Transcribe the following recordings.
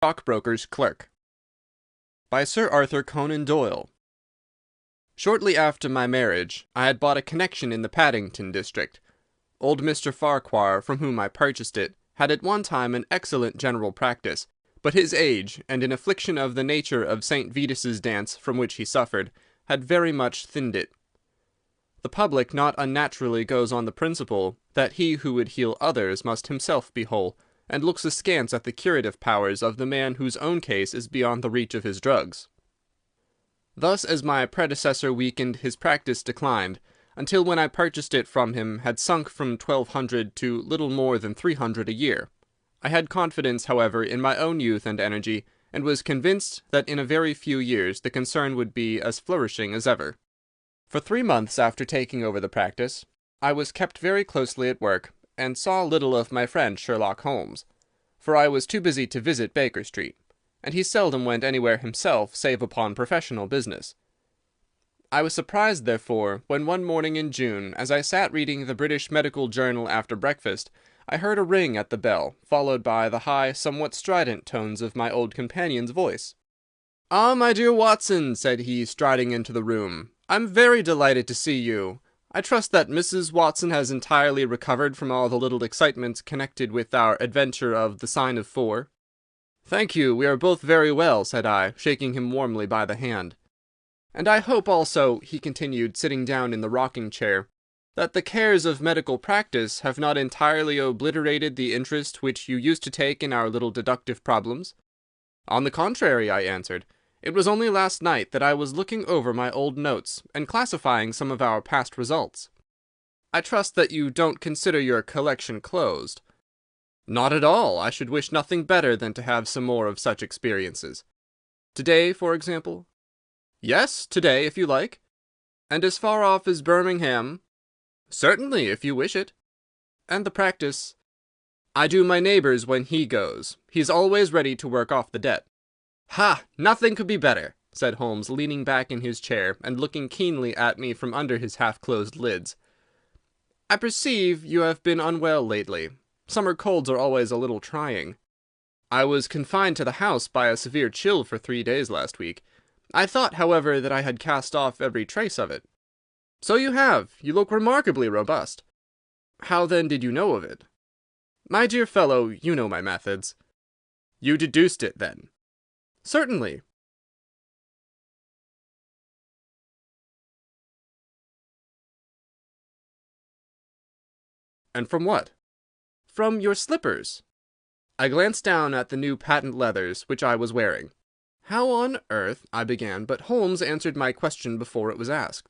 Stockbroker's Clerk by Sir Arthur Conan Doyle. Shortly after my marriage, I had bought a connection in the Paddington district. Old Mr. Farquhar, from whom I purchased it, had at one time an excellent general practice, but his age, and an affliction of the nature of St. Vitus's dance, from which he suffered, had very much thinned it. The public not unnaturally goes on the principle that he who would heal others must himself be whole, and looks askance at the curative powers of the man whose own case is beyond the reach of his drugs. Thus, as my predecessor weakened, his practice declined, until when I purchased it from him had sunk from 1,200 to little more than 300 a year. I had confidence, however, in my own youth and energy, and was convinced that in a very few years the concern would be as flourishing as ever. For 3 months after taking over the practice, I was kept very closely at work, and saw little of my friend Sherlock Holmes, for I was too busy to visit Baker Street, and he seldom went anywhere himself save upon professional business. I was surprised, therefore, when one morning in June, as I sat reading the British Medical Journal after breakfast, I heard a ring at the bell, followed by the high, somewhat strident tones of my old companion's voice. "Ah, my dear Watson," said he, striding into the room, "I'm very delighted to see you. I trust that Mrs. Watson has entirely recovered from all the little excitements connected with our adventure of the Sign of 4. "Thank you, we are both very well," said I, shaking him warmly by the hand. "And I hope also," he continued, sitting down in the rocking-chair, "that the cares of medical practice have not entirely obliterated the interest which you used to take in our little deductive problems." "On the contrary," I answered. "It was only last night that I was looking over my old notes and classifying some of our past results." "I trust that you don't consider your collection closed." "Not at all. I should wish nothing better than to have some more of such experiences." "Today, for example?" "Yes, today, if you like." "And as far off as Birmingham?" "Certainly, if you wish it." "And the practice?" "I do my neighbour's when he goes. He is always ready to work off the debt." "Ha! Nothing could be better," said Holmes, leaning back in his chair and looking keenly at me from under his half-closed lids. "I perceive you have been unwell lately. Summer colds are always a little trying." "I was confined to the house by a severe chill for 3 days last week. I thought, however, that I had cast off every trace of it." "So you have. You look remarkably robust." "How, then, did you know of it?" "My dear fellow, you know my methods." "You deduced it, then?" "Certainly." "And from what?" "From your slippers." I glanced down at the new patent leathers which I was wearing. "How on earth—" I began, but Holmes answered my question before it was asked.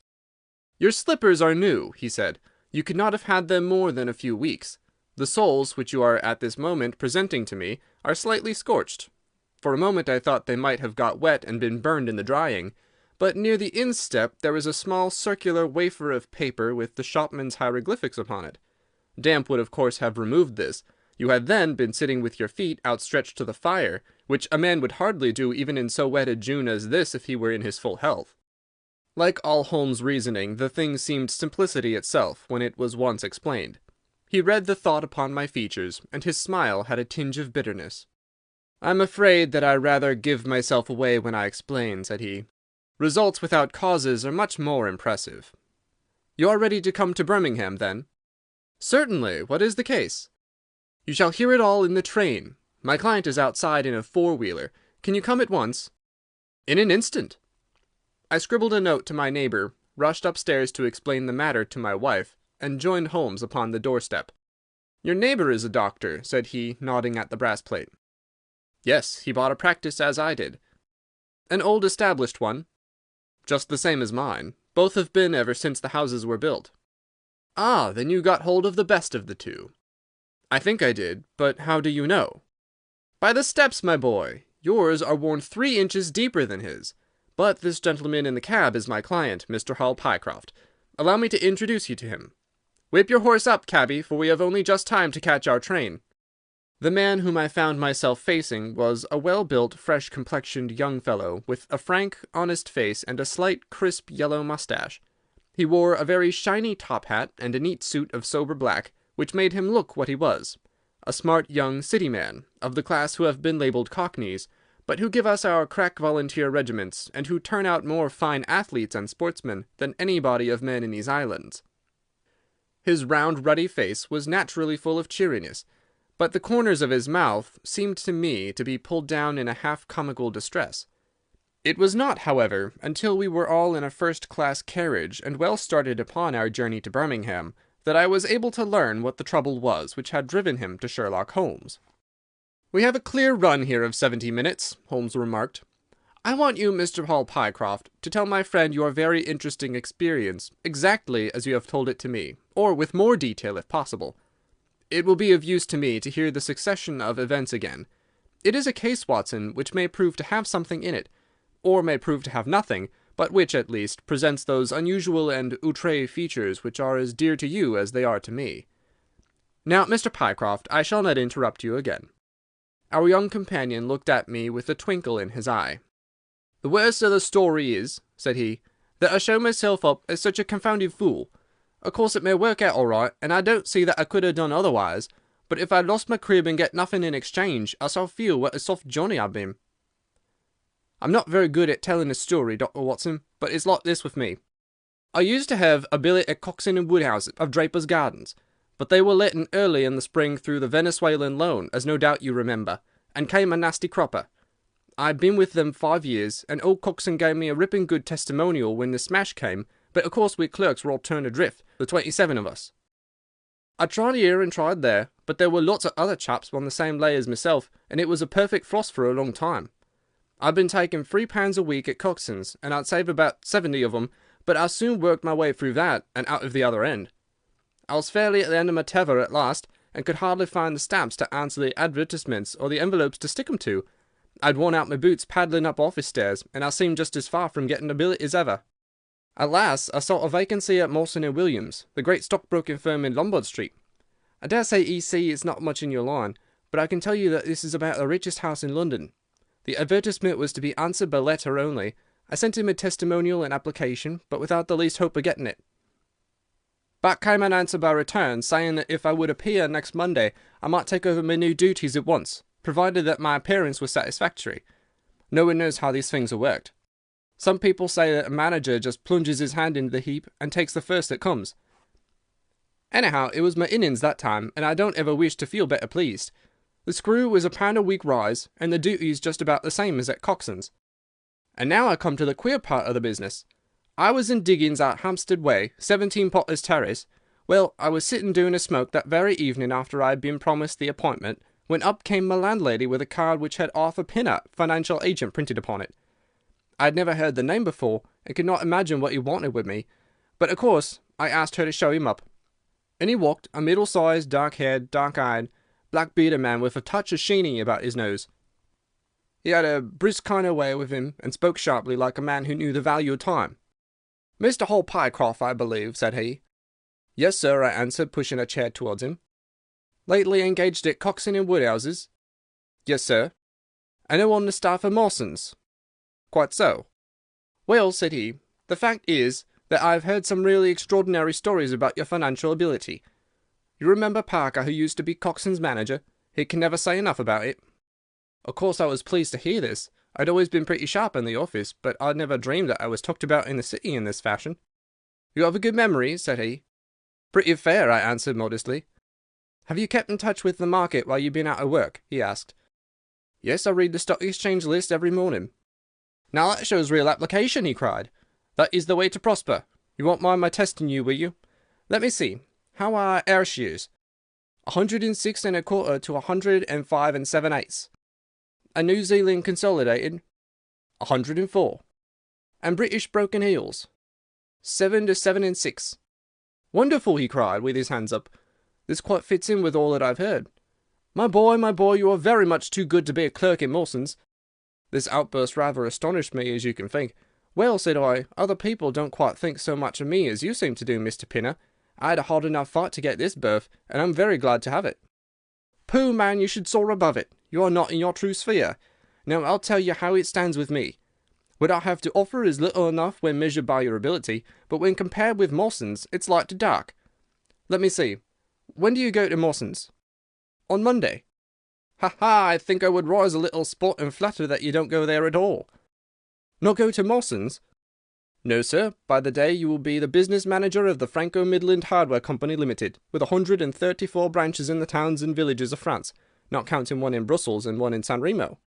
"Your slippers are new," he said. "You could not have had them more than a few weeks. The soles, which you are at this moment presenting to me, are slightly scorched. For a moment I thought they might have got wet and been burned in the drying, but near the instep there is a small circular wafer of paper with the shopman's hieroglyphics upon it. Damp would of course have removed this. You had then been sitting with your feet outstretched to the fire, which a man would hardly do even in so wet a June as this if he were in his full health." Like all Holmes' reasoning, the thing seemed simplicity itself when it was once explained. He read the thought upon my features, and his smile had a tinge of bitterness. "I'm afraid that I rather give myself away when I explain," said he. "Results without causes are much more impressive." "You are ready to come to Birmingham, then?" "Certainly. What is the case?" "You shall hear it all in the train. My client is outside in a four-wheeler. Can you come at once?" "In an instant." I scribbled a note to my neighbour, rushed upstairs to explain the matter to my wife, and joined Holmes upon the doorstep. "Your neighbour is a doctor," said he, nodding at the brass plate. "Yes, he bought a practice as I did." "An old established one?" "Just the same as mine. Both have been ever since the houses were built." "Ah, then you got hold of the best of the two." "I think I did, but how do you know?" "By the steps, my boy. Yours are worn 3 inches deeper than his. But this gentleman in the cab is my client, Mr. Hall Pycroft. Allow me to introduce you to him. Whip your horse up, cabby, for we have only just time to catch our train." The man whom I found myself facing was a well-built, fresh-complexioned young fellow, with a frank, honest face and a slight, crisp yellow moustache. He wore a very shiny top hat and a neat suit of sober black, which made him look what he was, a smart young city man, of the class who have been labelled cockneys, but who give us our crack volunteer regiments, and who turn out more fine athletes and sportsmen than any body of men in these islands. His round, ruddy face was naturally full of cheeriness, but the corners of his mouth seemed to me to be pulled down in a half-comical distress. It was not, however, until we were all in a first-class carriage and well started upon our journey to Birmingham that I was able to learn what the trouble was which had driven him to Sherlock Holmes. "We have a clear run here of 70 minutes," Holmes remarked. "I want you, Mr. Hall Pycroft, to tell my friend your very interesting experience, exactly as you have told it to me, or with more detail if possible. It will be of use to me to hear the succession of events again. It is a case, Watson, which may prove to have something in it, or may prove to have nothing, but which, at least, presents those unusual and outre features which are as dear to you as they are to me. Now, Mr. Pycroft, I shall not interrupt you again." Our young companion looked at me with a twinkle in his eye. "The worst of the story is," said he, "that I show myself up as such a confounded fool. Of course it may work out all right, and I don't see that I could have done otherwise, but if I'd lost my crib and get nothing in exchange, I shall feel what a soft Johnny I've been. I'm not very good at telling a story, Dr. Watson, but it's like this with me. I used to have a billet at Coxon and Woodhouse of Draper's Gardens, but they were let in early in the spring through the Venezuelan loan, as no doubt you remember, and came a nasty cropper. I'd been with them 5 years, and old Coxon gave me a ripping good testimonial when the smash came, but of course we clerks were all turned adrift, the 27 of us. I tried here and tried there, but there were lots of other chaps on the same lay as myself, and it was a perfect frost for a long time. I'd been taking £3 a week at Coxon's, and I'd save about 70 of 'em, but I soon worked my way through that, and out of the other end. I was fairly at the end of my tether at last, and could hardly find the stamps to answer the advertisements or the envelopes to stick 'em to. I'd worn out my boots paddling up office stairs, and I seemed just as far from getting a billet as ever. At last I saw a vacancy at Mawson and Williams, the great stockbroking firm in Lombard Street. I dare say E.C. is not much in your line, but I can tell you that this is about the richest house in London. The advertisement was to be answered by letter only. I sent him a testimonial and application, but without the least hope of getting it. Back came an answer by return, saying that if I would appear next Monday, I might take over my new duties at once, provided that my appearance was satisfactory. No one knows how these things are worked. Some people say that a manager just plunges his hand into the heap and takes the first that comes. Anyhow, it was my innings that time, and I don't ever wish to feel better pleased. The screw was £1 a week rise, and the duties just about the same as at Coxon's. And now I come to the queer part of the business. I was in diggings at Hampstead Way, 17 Potter's Terrace. Well, I was sitting doing a smoke that very evening after I had been promised the appointment, when up came my landlady with a card which had Arthur Pinner, financial agent, printed upon it. I had never heard the name before, and could not imagine what he wanted with me, but of course I asked her to show him up. And he walked, a middle-sized, dark-haired, dark-eyed, black-bearded man with a touch of sheeny about his nose. He had a brisk kind of way with him, and spoke sharply like a man who knew the value of time. "Mr. Hall Pycroft, I believe," said he. "Yes, sir," I answered, pushing a chair towards him. "Lately engaged at Coxon and Woodhouse's?" "Yes, sir." "And now on the staff of Mawson's?" "Quite so." "Well," said he, "the fact is that I have heard some really extraordinary stories about your financial ability. You remember Parker, who used to be Coxon's manager? He can never say enough about it." Of course I was pleased to hear this. I'd always been pretty sharp in the office, but I'd never dreamed that I was talked about in the city in this fashion. "You have a good memory," said he. "Pretty fair," I answered modestly. "Have you kept in touch with the market while you've been out of work?" he asked. "Yes, I read the Stock Exchange list every morning." "Now that shows real application," he cried. "That is the way to prosper. You won't mind my testing you, will you? Let me see. How are air shares? 106 1/4 to 105 7/8. A New Zealand Consolidated, 104. And British Broken Heels, 7 to 7 6. "Wonderful!" he cried, with his hands up. "This quite fits in with all that I've heard. My boy, you are very much too good to be a clerk in Mawson's." This outburst rather astonished me, as you can think. "Well," said I, "other people don't quite think so much of me as you seem to do, Mr. Pinner. I had a hard enough fight to get this berth, and I'm very glad to have it." "Pooh, man, you should soar above it. You are not in your true sphere. Now I'll tell you how it stands with me. What I have to offer is little enough when measured by your ability, but when compared with Mawson's, it's light to dark. Let me see. When do you go to Mawson's?" On Monday. Ha ha! I think I would rise a little sport and flatter that you don't go there at all. Not go to Mawson's? No, sir. By the day you will be the business manager of the Franco-Midland Hardware Company Limited, with 134 branches in the towns and villages of France, not counting one in Brussels and one in San Remo.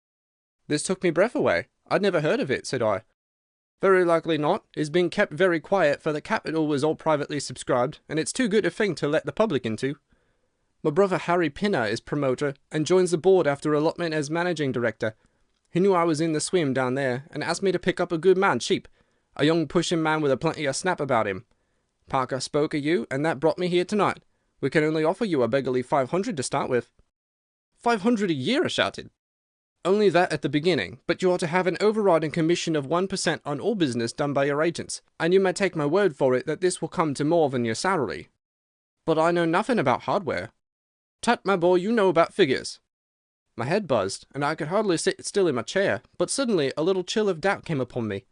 This took me breath away. I'd never heard of it, said I. Very likely not. It's been kept very quiet, for the capital was all privately subscribed, and it's too good a thing to let the public into. My brother Harry Pinner is promoter, and joins the board after allotment as managing director. He knew I was in the swim down there, and asked me to pick up a good man cheap, a young pushing man with a plenty of snap about him. Parker spoke of you, and that brought me here tonight. We can only offer you a beggarly 500 to start with. 500 a year, I shouted. Only that at the beginning, but you ought to have an overriding commission of 1% on all business done by your agents, and you may take my word for it that this will come to more than your salary. But I know nothing about hardware. Tut, my boy, you know about figures. My head buzzed, and I could hardly sit still in my chair, but suddenly a little chill of doubt came upon me.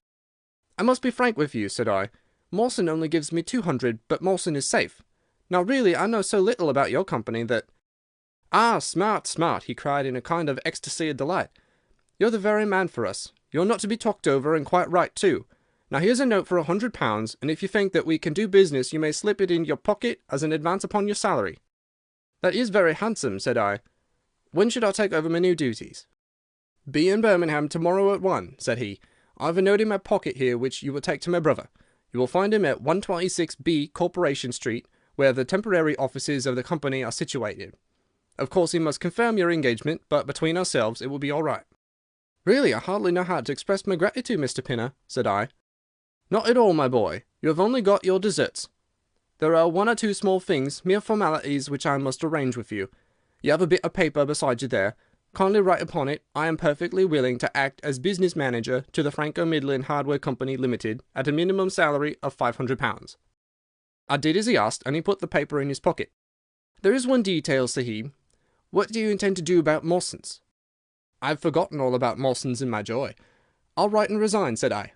I must be frank with you, said I. Mawson only gives me 200, but Mawson is safe. Now really, I know so little about your company that— Ah, smart, smart, he cried in a kind of ecstasy of delight. You're the very man for us. You're not to be talked over, and quite right, too. Now here's a note for £100, and if you think that we can do business, you may slip it in your pocket as an advance upon your salary. That is very handsome, said I. When should I take over my new duties? Be in Birmingham tomorrow at 1, said he. I have a note in my pocket here which you will take to my brother. You will find him at 126B Corporation Street, where the temporary offices of the company are situated. Of course, he must confirm your engagement, but between ourselves it will be all right. Really, I hardly know how to express my gratitude, Mr. Pinner, said I. Not at all, my boy. You have only got your deserts. There are one or two small things, mere formalities, which I must arrange with you. You have a bit of paper beside you there. Kindly write upon it, I am perfectly willing to act as business manager to the Franco-Midland Hardware Company Limited at a minimum salary of £500. I did as he asked, and he put the paper in his pocket. There is one detail, said he. What do you intend to do about Mawson's? I've forgotten all about Mawson's in my joy. I'll write and resign, said I.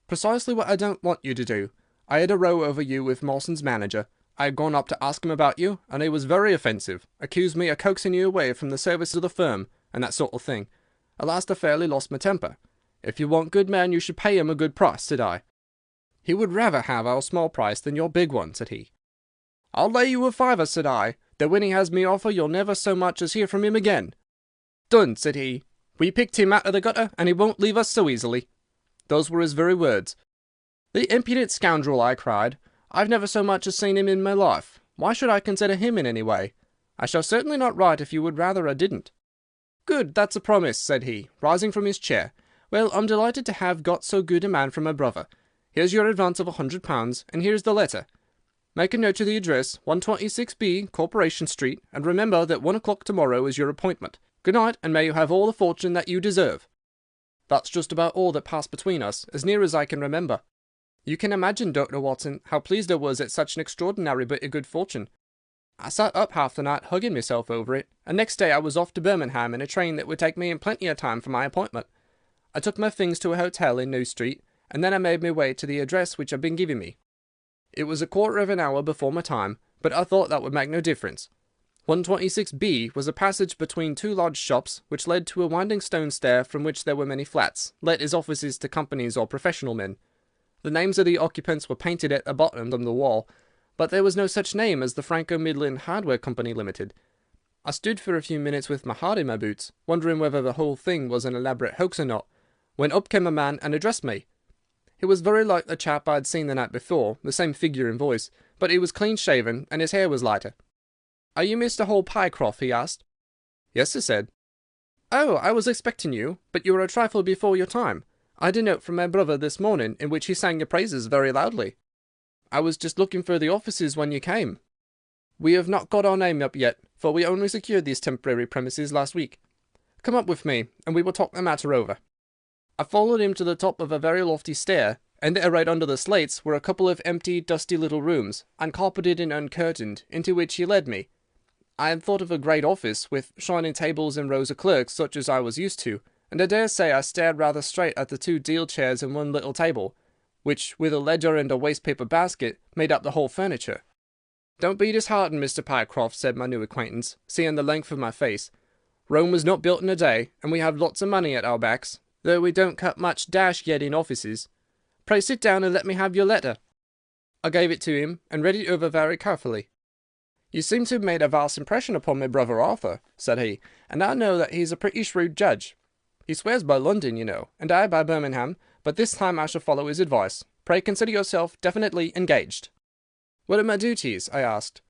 Precisely what I don't want you to do. I had a row over you with Mawson's manager. I had gone up to ask him about you, and he was very offensive, accused me of coaxing you away from the service of the firm, and that sort of thing. At last I fairly lost my temper. If you want good men, you should pay him a good price, said I. He would rather have our small price than your big one, said he. I'll lay you a fiver, said I, that when he has me offer, you'll never so much as hear from him again. Done, said he. We picked him out of the gutter, and he won't leave us so easily. Those were his very words. The impudent scoundrel, I cried. I've never so much as seen him in my life. Why should I consider him in any way? I shall certainly not write if you would rather I didn't. Good, that's a promise, said he, rising from his chair. Well, I'm delighted to have got so good a man from my brother. Here's your advance of £100, and here's the letter. Make a note to the address, 126B, Corporation Street, and remember that 1 o'clock tomorrow is your appointment. Good night, and may you have all the fortune that you deserve. That's just about all that passed between us, as near as I can remember. You can imagine, Dr. Watson, how pleased I was at such an extraordinary bit of good fortune. I sat up half the night hugging myself over it, and next day I was off to Birmingham in a train that would take me in plenty of time for my appointment. I took my things to a hotel in New Street, and then I made my way to the address which had been given me. It was a quarter of an hour before my time, but I thought that would make no difference. 126B was a passage between two large shops, which led to a winding stone stair from which there were many flats, let as offices to companies or professional men. The names of the occupants were painted at the bottom of the wall, but there was no such name as the Franco-Midland Hardware Company Limited. I stood for a few minutes with my heart in my boots, wondering whether the whole thing was an elaborate hoax or not, when up came a man and addressed me. He was very like the chap I had seen the night before, the same figure and voice, but he was clean-shaven, and his hair was lighter. "Are you Mr. Hall Pycroft?" he asked. "Yes," I said. "Oh, I was expecting you, but you were a trifle before your time. I had a note from my brother this morning, in which he sang your praises very loudly. I was just looking for the offices when you came. We have not got our name up yet, for we only secured these temporary premises last week. Come up with me, and we will talk the matter over." I followed him to the top of a very lofty stair, and there right under the slates were a couple of empty, dusty little rooms, uncarpeted and uncurtained, into which he led me. I had thought of a great office, with shining tables and rows of clerks, such as I was used to, and I dare say I stared rather straight at the two deal chairs and one little table, which, with a ledger and a waste-paper basket, made up the whole furniture. "Don't be disheartened, Mr. Pycroft," said my new acquaintance, seeing the length of my face. "Rome was not built in a day, and we have lots of money at our backs, though we don't cut much dash yet in offices. Pray sit down and let me have your letter." I gave it to him, and read it over very carefully. "You seem to have made a vast impression upon my brother Arthur," said he, "and I know that he is a pretty shrewd judge. He swears by London, you know, and I by Birmingham, but this time I shall follow his advice. Pray consider yourself definitely engaged." "What are my duties?" I asked.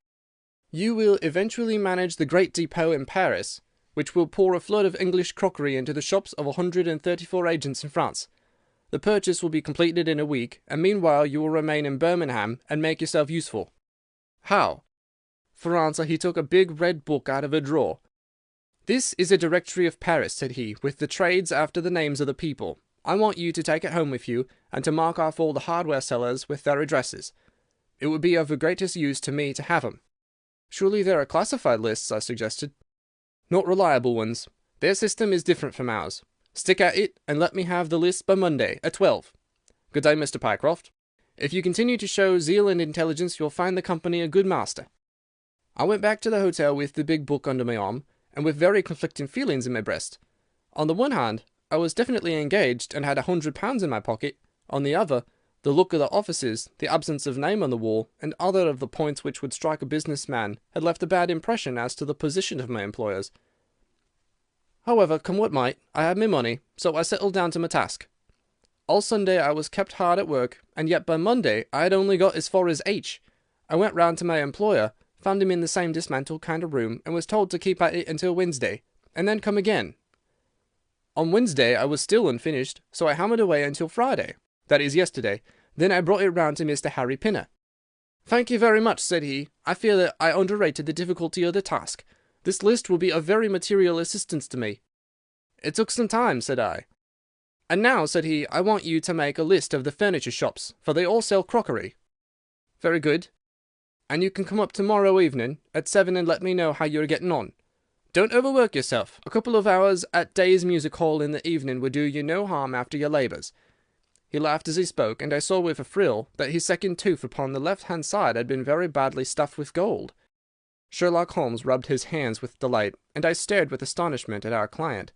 "You will eventually manage the great depot in Paris, which will pour a flood of English crockery into the shops of 134 agents in France. The purchase will be completed in a week, and meanwhile you will remain in Birmingham and make yourself useful." "How?" For answer he took a big red book out of a drawer. "This is a directory of Paris," said he, "with the trades after the names of the people. I want you to take it home with you, and to mark off all the hardware sellers with their addresses. It would be of the greatest use to me to have 'em." "Surely there are classified lists," I suggested. "Not reliable ones. Their system is different from ours. Stick at it, and let me have the list by Monday at 12. Good day, Mr. Pycroft. If you continue to show zeal and intelligence, you'll find the company a good master." I went back to the hotel with the big book under my arm, and with very conflicting feelings in my breast. On the one hand, I was definitely engaged, and had £100 in my pocket. On the other, the look of the offices, the absence of name on the wall, and other of the points which would strike a business man, had left a bad impression as to the position of my employers. However, come what might, I had my money, so I settled down to my task. All Sunday I was kept hard at work, and yet by Monday I had only got as far as H. I went round to my employer, found him in the same dismantled kind of room, and was told to keep at it until Wednesday, and then come again. On Wednesday I was still unfinished, so I hammered away until Friday, that is yesterday. Then I brought it round to Mr. Harry Pinner. "Thank you very much," said he. "I fear that I underrated the difficulty of the task. This list will be of very material assistance to me." "It took some time," said I. "And now," said he, "I want you to make a list of the furniture shops, for they all sell crockery." "Very good. And you can come up tomorrow evening at 7 and let me know how you are getting on. Don't overwork yourself. A couple of hours at Day's Music Hall in the evening would do you no harm after your labours." He laughed as he spoke, and I saw with a thrill that his second tooth upon the left-hand side had been very badly stuffed with gold. Sherlock Holmes rubbed his hands with delight, and I stared with astonishment at our client.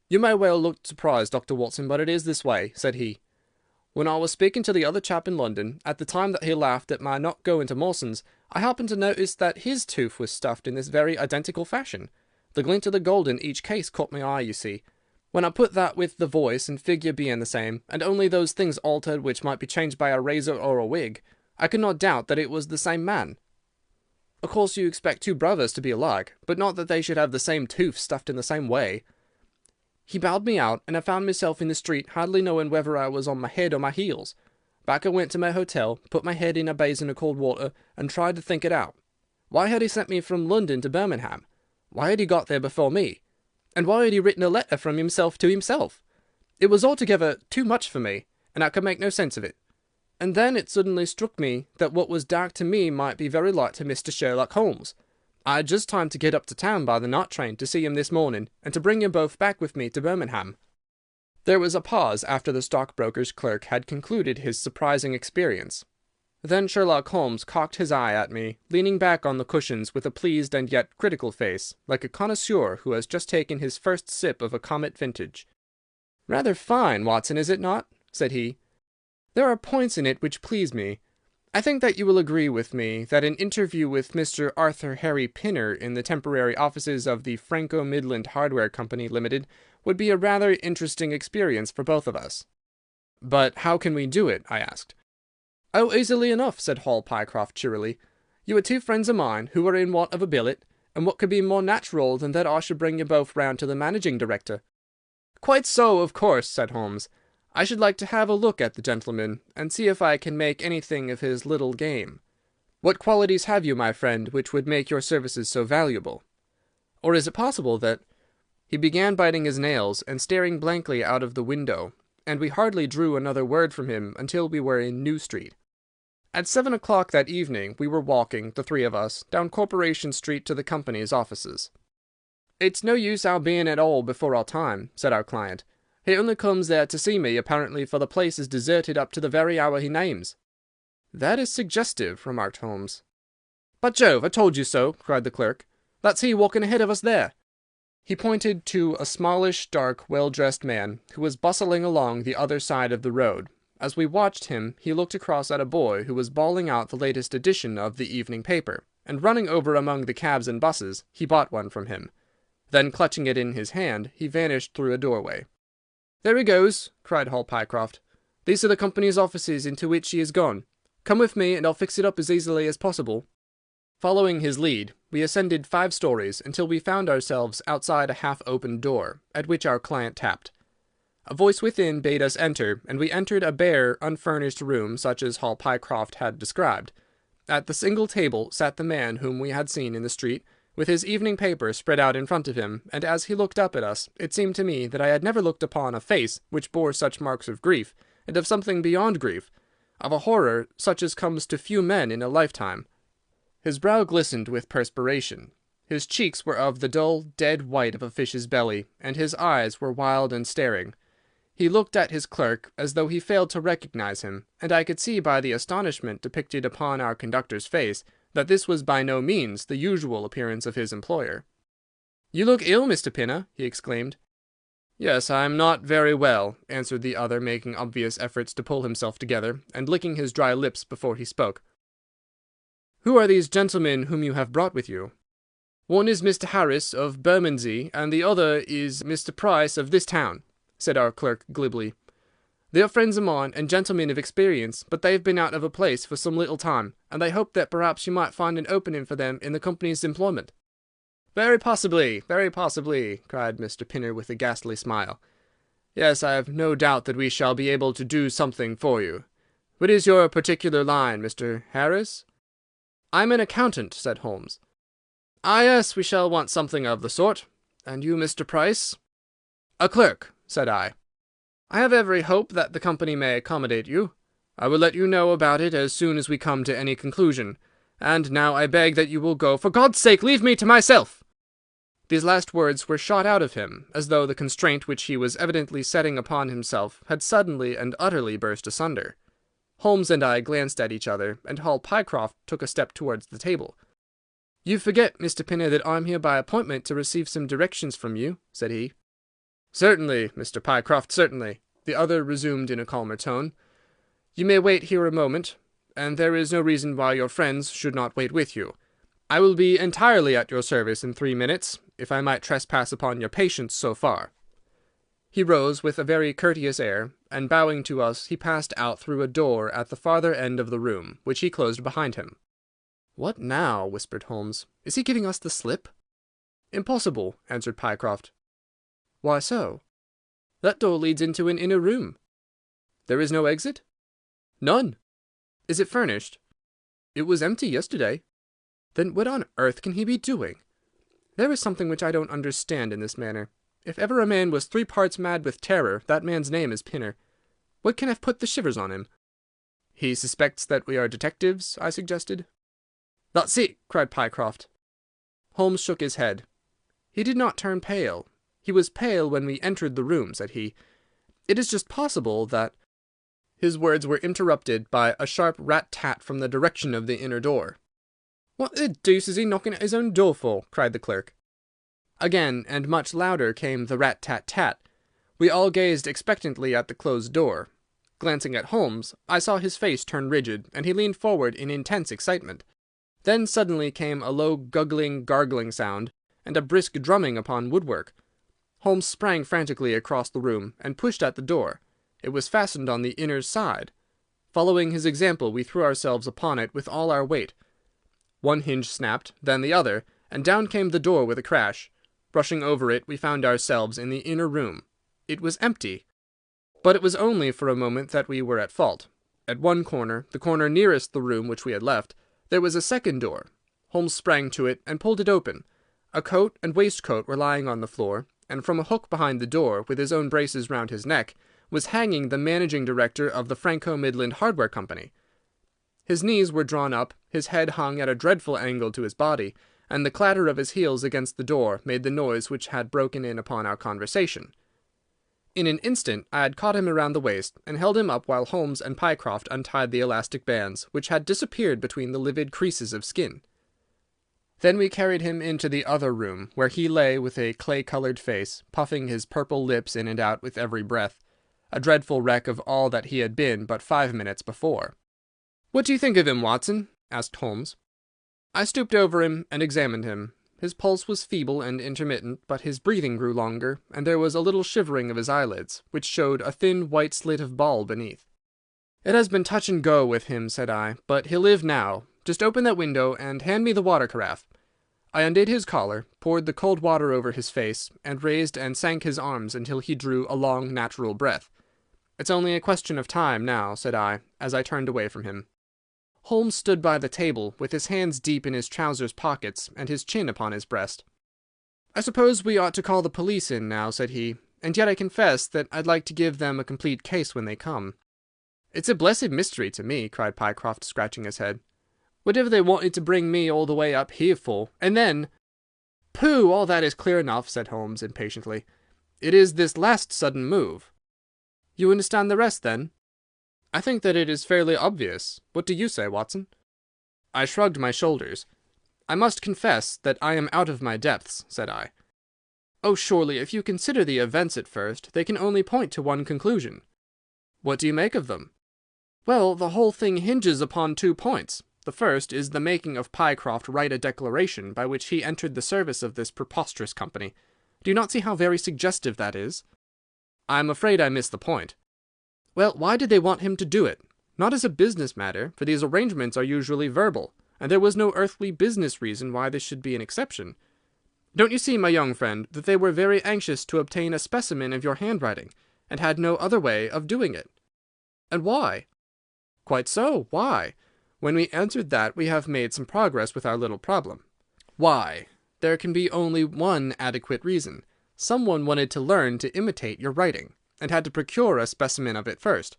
"You may well look surprised, Dr. Watson, but it is this way," said he. "When I was speaking to the other chap in London, at the time that he laughed at my not going to Mawson's, I happened to notice that his tooth was stuffed in this very identical fashion. The glint of the gold in each case caught my eye, you see. When I put that with the voice and figure being the same, and only those things altered which might be changed by a razor or a wig, I could not doubt that it was the same man. Of course you expect two brothers to be alike, but not that they should have the same tooth stuffed in the same way." He bowed me out, and I found myself in the street, hardly knowing whether I was on my head or my heels. Back I went to my hotel, put my head in a basin of cold water, and tried to think it out. Why had he sent me from London to Birmingham? Why had he got there before me? And why had he written a letter from himself to himself? It was altogether too much for me, and I could make no sense of it. And then it suddenly struck me that what was dark to me might be very light to Mr. Sherlock Holmes. I had just time to get up to town by the night train to see him this morning, and to bring you both back with me to Birmingham." There was a pause after the stockbroker's clerk had concluded his surprising experience. Then Sherlock Holmes cocked his eye at me, leaning back on the cushions with a pleased and yet critical face, like a connoisseur who has just taken his first sip of a Comet vintage. "Rather fine, Watson, is it not?" said he. "There are points in it which please me. I think that you will agree with me that an interview with Mr. Arthur Harry Pinner in the temporary offices of the Franco Midland Hardware Company Limited would be a rather interesting experience for both of us." "But how can we do it?" I asked. "Oh, easily enough," said Hall Pycroft cheerily. "You are two friends of mine who are in want of a billet, and what could be more natural than that I should bring you both round to the managing director?" "Quite so, of course," said Holmes. "I should like to have a look at the gentleman, and see if I can make anything of his little game. What qualities have you, my friend, which would make your services so valuable? Or is it possible that—" He began biting his nails and staring blankly out of the window, and we hardly drew another word from him until we were in New Street. At 7 o'clock that evening we were walking, the three of us, down Corporation Street to the company's offices. "It's no use our being at all before our time," said our client. "He only comes there to see me, apparently, for the place is deserted up to the very hour he names." "That is suggestive," remarked Holmes. "By Jove, I told you so!" cried the clerk. "That's he walking ahead of us there." He pointed to a smallish, dark, well-dressed man who was bustling along the other side of the road. As we watched him, he looked across at a boy who was bawling out the latest edition of the evening paper, and running over among the cabs and buses, he bought one from him. Then, clutching it in his hand, he vanished through a doorway. "There he goes!" cried Hall Pycroft. "These are the company's offices into which he has gone. Come with me, and I'll fix it up as easily as possible." Following his lead, we ascended 5 stories until we found ourselves outside a half-opened door, at which our client tapped. A voice within bade us enter, and we entered a bare, unfurnished room such as Hall Pycroft had described. At the single table sat the man whom we had seen in the street, with his evening paper spread out in front of him, and as he looked up at us, it seemed to me that I had never looked upon a face which bore such marks of grief, and of something beyond grief, of a horror such as comes to few men in a lifetime. His brow glistened with perspiration. His cheeks were of the dull, dead white of a fish's belly, and his eyes were wild and staring. He looked at his clerk as though he failed to recognize him, and I could see by the astonishment depicted upon our conductor's face that this was by no means the usual appearance of his employer. "You look ill, Mr. Pinner," he exclaimed. "Yes, I am not very well," answered the other, making obvious efforts to pull himself together, and licking his dry lips before he spoke. "Who are these gentlemen whom you have brought with you?" "One is Mr. Harris, of Bermondsey, and the other is Mr. Price, of this town," said our clerk glibly. "They are friends of mine, and gentlemen of experience, but they have been out of a place for some little time, and they hope that perhaps you might find an opening for them in the company's employment." Very possibly," cried Mr. Pinner with a ghastly smile. "Yes, I have no doubt that we shall be able to do something for you. What is your particular line, Mr. Harris?" "I am an accountant," said Holmes. "Ah, yes, we shall want something of the sort. And you, Mr. Price?" "A clerk," said I. "I have every hope that the company may accommodate you. I will let you know about it as soon as we come to any conclusion. And now I beg that you will go. For God's sake, leave me to myself!" These last words were shot out of him, as though the constraint which he was evidently setting upon himself had suddenly and utterly burst asunder. Holmes and I glanced at each other, and Hall Pycroft took a step towards the table. "You forget, Mr. Pinner, that I am here by appointment to receive some directions from you," said he. "Certainly, Mr. Pycroft, certainly," the other resumed in a calmer tone. "You may wait here a moment, and there is no reason why your friends should not wait with you. I will be entirely at your service in 3 minutes, if I might trespass upon your patience so far." He rose with a very courteous air, and bowing to us, he passed out through a door at the farther end of the room, which he closed behind him. "What now?" whispered Holmes. "Is he giving us the slip?" "Impossible," answered Pycroft. "Why so?" "That door leads into an inner room." "There is no exit?" "None." "Is it furnished?" "It was empty yesterday." "Then what on earth can he be doing? There is something which I don't understand in this manner. If ever a man was 3 parts mad with terror, that man's name is Pinner. What can have put the shivers on him?" "He suspects that we are detectives," I suggested. "That's it," cried Pycroft. Holmes shook his head. "He did not turn pale. He was pale when we entered the room," said he. "It is just possible that—" His words were interrupted by a sharp rat-tat from the direction of the inner door. "What the deuce is he knocking at his own door for?" cried the clerk. Again, and much louder, came the rat-tat-tat. We all gazed expectantly at the closed door. Glancing at Holmes, I saw his face turn rigid, and he leaned forward in intense excitement. Then suddenly came a low guggling, gargling sound, and a brisk drumming upon woodwork. Holmes sprang frantically across the room, and pushed at the door. It was fastened on the inner side. Following his example, we threw ourselves upon it with all our weight. One hinge snapped, then the other, and down came the door with a crash. Rushing over it, we found ourselves in the inner room. It was empty. But it was only for a moment that we were at fault. At one corner, the corner nearest the room which we had left, there was a second door. Holmes sprang to it and pulled it open. A coat and waistcoat were lying on the floor, and from a hook behind the door, with his own braces round his neck, was hanging the managing director of the Franco-Midland Hardware Company. His knees were drawn up, his head hung at a dreadful angle to his body, and the clatter of his heels against the door made the noise which had broken in upon our conversation. In an instant I had caught him around the waist, and held him up while Holmes and Pycroft untied the elastic bands, which had disappeared between the livid creases of skin. Then we carried him into the other room, where he lay with a clay-coloured face, puffing his purple lips in and out with every breath, a dreadful wreck of all that he had been but 5 minutes before. "What do you think of him, Watson?" asked Holmes. I stooped over him and examined him. His pulse was feeble and intermittent, but his breathing grew longer, and there was a little shivering of his eyelids, which showed a thin white slit of ball beneath. "It has been touch and go with him," said I, "but he'll live now. Just open that window and hand me the water carafe." I undid his collar, poured the cold water over his face, and raised and sank his arms until he drew a long, natural breath. "It's only a question of time now," said I, as I turned away from him. Holmes stood by the table, with his hands deep in his trousers pockets and his chin upon his breast. "I suppose we ought to call the police in now," said he, "and yet I confess that I'd like to give them a complete case when they come." "It's a blessed mystery to me," cried Pycroft, scratching his head. "Whatever they wanted to bring me all the way up here for, and then—" "Pooh, all that is clear enough," said Holmes, impatiently. "It is this last sudden move." "You understand the rest, then?" "I think that it is fairly obvious. What do you say, Watson?" I shrugged my shoulders. "I must confess that I am out of my depths," said I. "Oh, surely, if you consider the events at first, they can only point to one conclusion." "What do you make of them?" "Well, the whole thing hinges upon 2 points. The first is the making of Pycroft write a declaration by which he entered the service of this preposterous company. Do you not see how very suggestive that is?" "I am afraid I miss the point." "Well, why did they want him to do it? Not as a business matter, for these arrangements are usually verbal, and there was no earthly business reason why this should be an exception. Don't you see, my young friend, that they were very anxious to obtain a specimen of your handwriting, and had no other way of doing it?" "And why?" "Quite so. Why? When we answered that, we have made some progress with our little problem. Why? There can be only one adequate reason. Someone wanted to learn to imitate your writing, and had to procure a specimen of it first.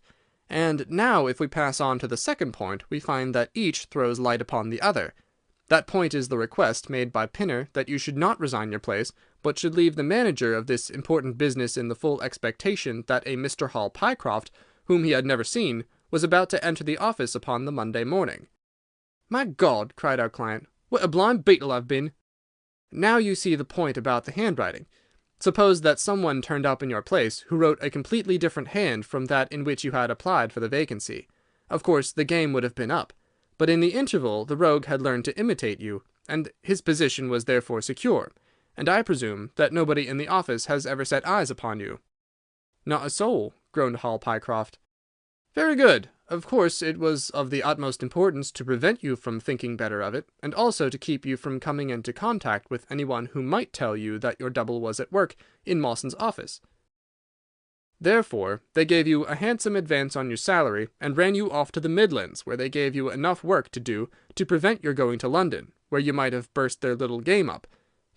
And now, if we pass on to the second point, we find that each throws light upon the other. That point is the request made by Pinner that you should not resign your place, but should leave the manager of this important business in the full expectation that a Mr. Hall Pycroft, whom he had never seen, was about to enter the office upon the Monday morning." "My God!" cried our client, "what a blind beetle I've been!" "Now you see the point about the handwriting. Suppose that someone turned up in your place who wrote a completely different hand from that in which you had applied for the vacancy. Of course, the game would have been up. But in the interval the rogue had learned to imitate you, and his position was therefore secure, and I presume that nobody in the office has ever set eyes upon you." "Not a soul," groaned Hall Pycroft. "Very good. Of course it was of the utmost importance to prevent you from thinking better of it, and also to keep you from coming into contact with anyone who might tell you that your double was at work in Mawson's office. Therefore they gave you a handsome advance on your salary, and ran you off to the Midlands, where they gave you enough work to do to prevent your going to London, where you might have burst their little game up.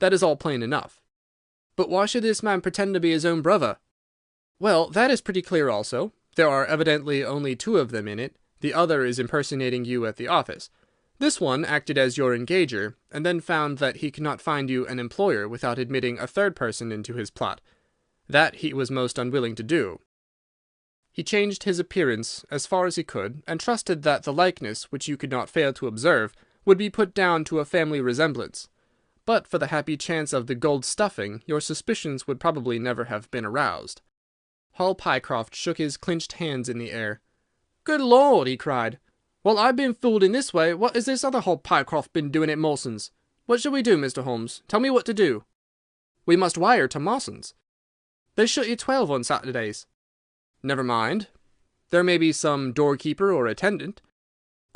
That is all plain enough." "But why should this man pretend to be his own brother?" "Well, that is pretty clear also. There are evidently only 2 of them in it. The other is impersonating you at the office. This one acted as your engager, and then found that he could not find you an employer without admitting a third person into his plot. That he was most unwilling to do. He changed his appearance as far as he could, and trusted that the likeness, which you could not fail to observe, would be put down to a family resemblance. But for the happy chance of the gold stuffing, your suspicions would probably never have been aroused." Hall Pycroft shook his clenched hands in the air. "Good Lord!" he cried. "While I've been fooled in this way, what has this other Hall Pycroft been doing at Mawson's? What shall we do, Mr. Holmes? Tell me what to do." "We must wire to Mawson's." "They shut at 12 on Saturdays." "Never mind. There may be some doorkeeper or attendant."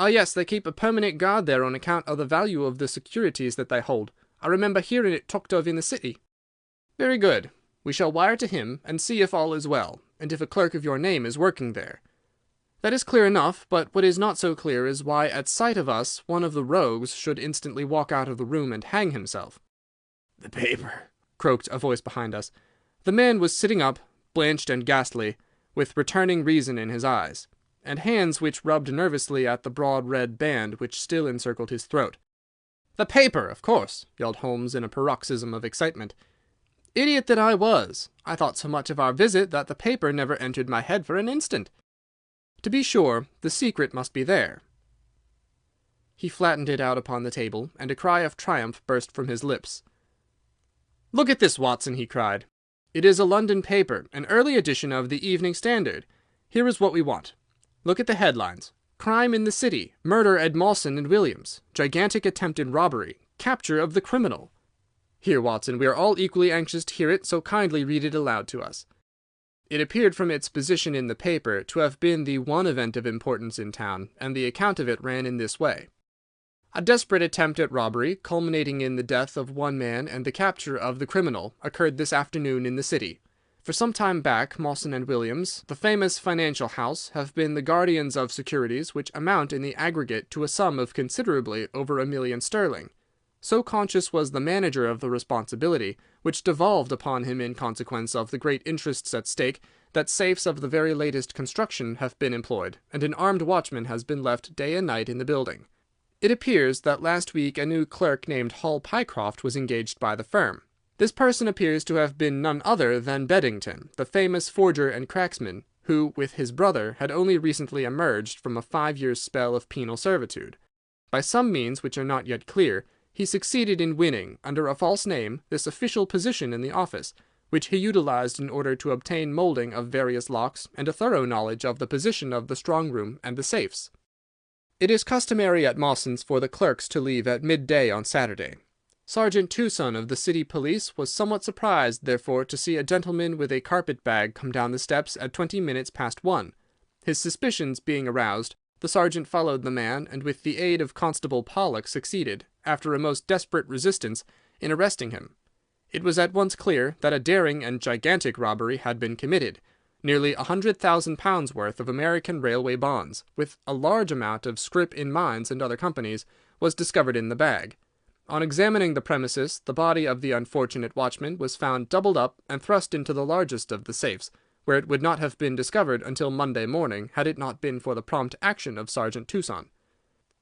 "Ah, yes, they keep a permanent guard there on account of the value of the securities that they hold. I remember hearing it talked of in the city." "Very good. We shall wire to him, and see if all is well, and if a clerk of your name is working there. That is clear enough, but what is not so clear is why at sight of us one of the rogues should instantly walk out of the room and hang himself." "The paper," croaked a voice behind us. The man was sitting up, blanched and ghastly, with returning reason in his eyes, and hands which rubbed nervously at the broad red band which still encircled his throat. "The paper, of course!" yelled Holmes in a paroxysm of excitement. "Idiot that I was! I thought so much of our visit that the paper never entered my head for an instant. To be sure, the secret must be there." He flattened it out upon the table, and a cry of triumph burst from his lips. "Look at this, Watson," he cried. "It is a London paper, an early edition of the Evening Standard. Here is what we want. Look at the headlines. 'Crime in the City. Murder at Mawson and Williams. Gigantic attempted robbery. Capture of the criminal.' Here, Watson, we are all equally anxious to hear it, so kindly read it aloud to us." It appeared from its position in the paper to have been the one event of importance in town, and the account of it ran in this way. A desperate attempt at robbery, culminating in the death of one man and the capture of the criminal, occurred this afternoon in the city. For some time back, Mawson and Williams, the famous financial house, have been the guardians of securities which amount in the aggregate to a sum of considerably over £1,000,000. So conscious was the manager of the responsibility, which devolved upon him in consequence of the great interests at stake, that safes of the very latest construction have been employed, and an armed watchman has been left day and night in the building. It appears that last week a new clerk named Pycroft was engaged by the firm. This person appears to have been none other than Beddington, the famous forger and cracksman, who, with his brother, had only recently emerged from a 5 years' spell of penal servitude. By some means which are not yet clear, he succeeded in winning, under a false name, this official position in the office, which he utilized in order to obtain moulding of various locks and a thorough knowledge of the position of the strong-room and the safes. It is customary at Mawson's for the clerks to leave at midday on Saturday. Sergeant Tucson of the city police was somewhat surprised, therefore, to see a gentleman with a carpet-bag come down the steps at 20 minutes past 1. His suspicions being aroused, the sergeant followed the man, and with the aid of Constable Pollock succeeded, after a most desperate resistance, in arresting him. It was at once clear that a daring and gigantic robbery had been committed. Nearly £100,000 worth of American railway bonds, with a large amount of scrip in mines and other companies, was discovered in the bag. On examining the premises, the body of the unfortunate watchman was found doubled up and thrust into the largest of the safes, where it would not have been discovered until Monday morning had it not been for the prompt action of Sergeant Tucson.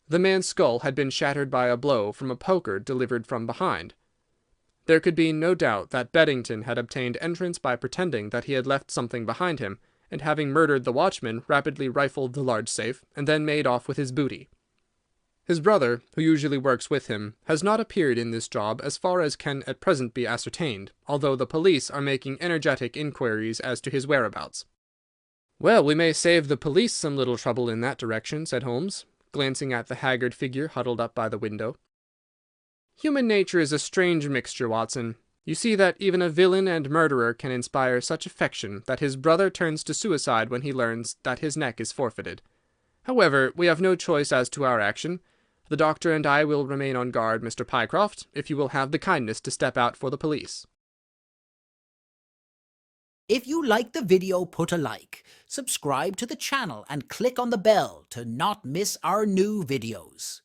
The man's skull had been shattered by a blow from a poker delivered from behind. There could be no doubt that Beddington had obtained entrance by pretending that he had left something behind him, and having murdered the watchman, rapidly rifled the large safe, and then made off with his booty. His brother, who usually works with him, has not appeared in this job as far as can at present be ascertained, although the police are making energetic inquiries as to his whereabouts. "Well, we may save the police some little trouble in that direction," said Holmes, glancing at the haggard figure huddled up by the window. "Human nature is a strange mixture, Watson. You see that even a villain and murderer can inspire such affection that his brother turns to suicide when he learns that his neck is forfeited. However, we have no choice as to our action. The doctor and I will remain on guard, Mr. Pycroft, if you will have the kindness to step out for the police." If you like the video, put a like, subscribe to the channel and click on the bell to not miss our new videos.